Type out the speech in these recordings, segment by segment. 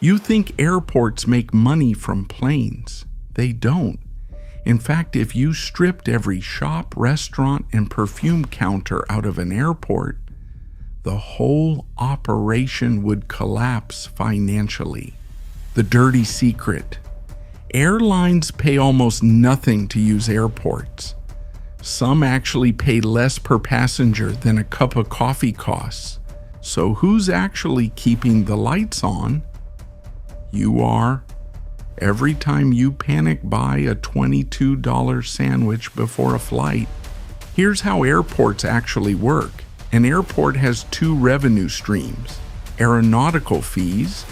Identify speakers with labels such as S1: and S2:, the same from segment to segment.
S1: You think airports make money from planes. They don't. In fact, if you stripped every shop, restaurant, and perfume counter out of an airport, the whole operation would collapse financially. The dirty secret: airlines pay almost nothing to use airports. Some actually pay less per passenger than a cup of coffee costs. So who's actually keeping the lights on? You are. Every time you panic buy a $22 sandwich before a flight. Here's how airports actually work. An airport has two revenue streams: aeronautical fees,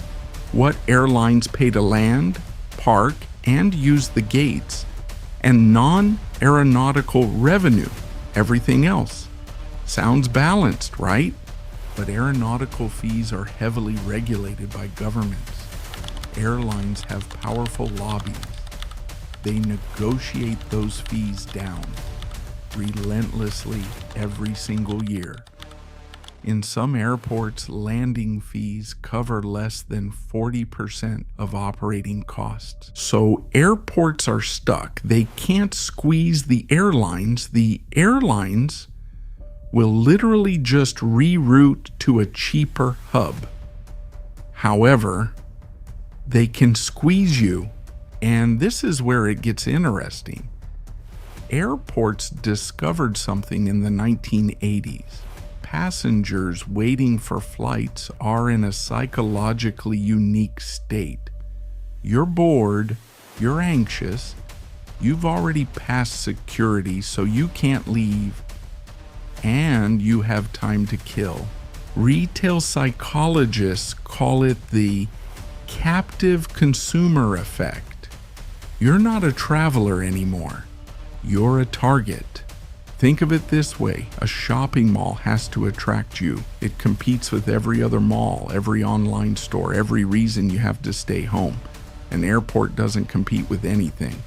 S1: what airlines pay to land, park, and use the gates, and non-aeronautical revenue, everything else. Sounds balanced, right? But aeronautical fees are heavily regulated by governments. Airlines have powerful lobbies. They negotiate those fees down relentlessly every single year. In some airports, landing fees cover less than 40% of operating costs. So airports are stuck. They can't squeeze the airlines. The airlines will literally just reroute to a cheaper hub. However, they can squeeze you, and this is where it gets interesting. Airports discovered something in the 1980s. Passengers waiting for flights are in a psychologically unique state. You're bored, you're anxious, you've already passed security, so you can't leave, and you have time to kill. Retail psychologists call it the captive consumer effect. You're not a traveler anymore. You're a target. Think of it this way: a shopping mall has to attract you. It competes with every other mall, every online store, every reason you have to stay home. An airport doesn't compete with anything.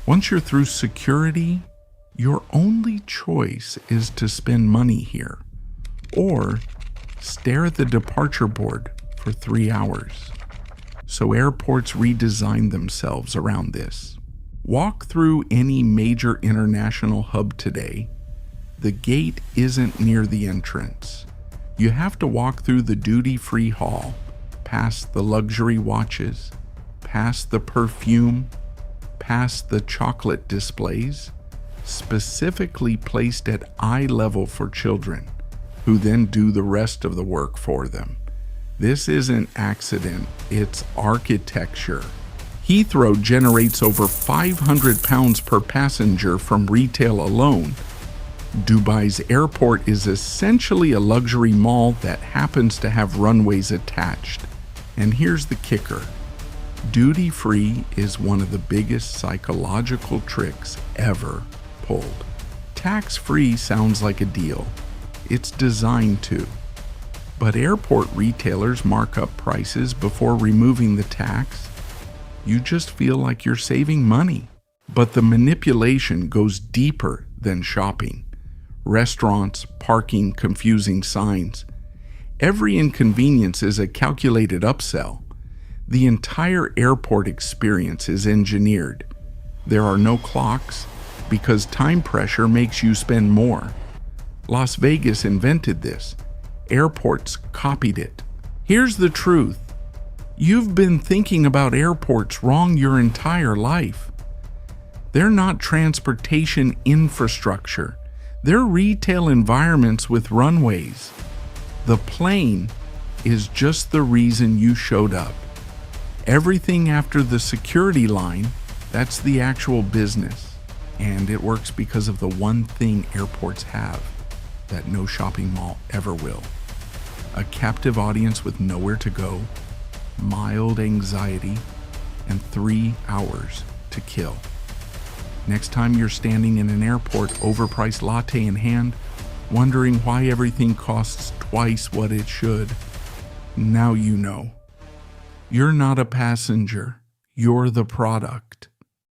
S1: Once you're through security, your only choice is to spend money here, or stare at the departure board for 3 hours. So airports redesign themselves around this. Walk through any major international hub today. The gate isn't near the entrance. You have to walk through the duty-free hall, past the luxury watches, past the perfume, past the chocolate displays, specifically placed at eye level for children, who then do the rest of the work for them. This isn't accident, it's architecture. Heathrow generates over 500 pounds per passenger from retail alone. Dubai's airport is essentially a luxury mall that happens to have runways attached. And here's the kicker: duty-free is one of the biggest psychological tricks ever pulled. Tax-free sounds like a deal. It's designed to. But airport retailers mark up prices before removing the tax. You just feel like you're saving money. But the manipulation goes deeper than shopping. Restaurants, parking, confusing signs. Every inconvenience is a calculated upsell. The entire airport experience is engineered. There are no clocks because time pressure makes you spend more. Las Vegas invented this. Airports copied it. Here's the truth. You've been thinking about airports wrong your entire life. They're not transportation infrastructure. They're retail environments with runways. The plane is just the reason you showed up. Everything after the security line, that's the actual business. And it works because of the one thing airports have that no shopping mall ever will: a captive audience with nowhere to go, mild anxiety, and 3 hours to kill. Next time you're standing in an airport, overpriced latte in hand, wondering why everything costs twice what it should, now you know. You're not a passenger, you're the product.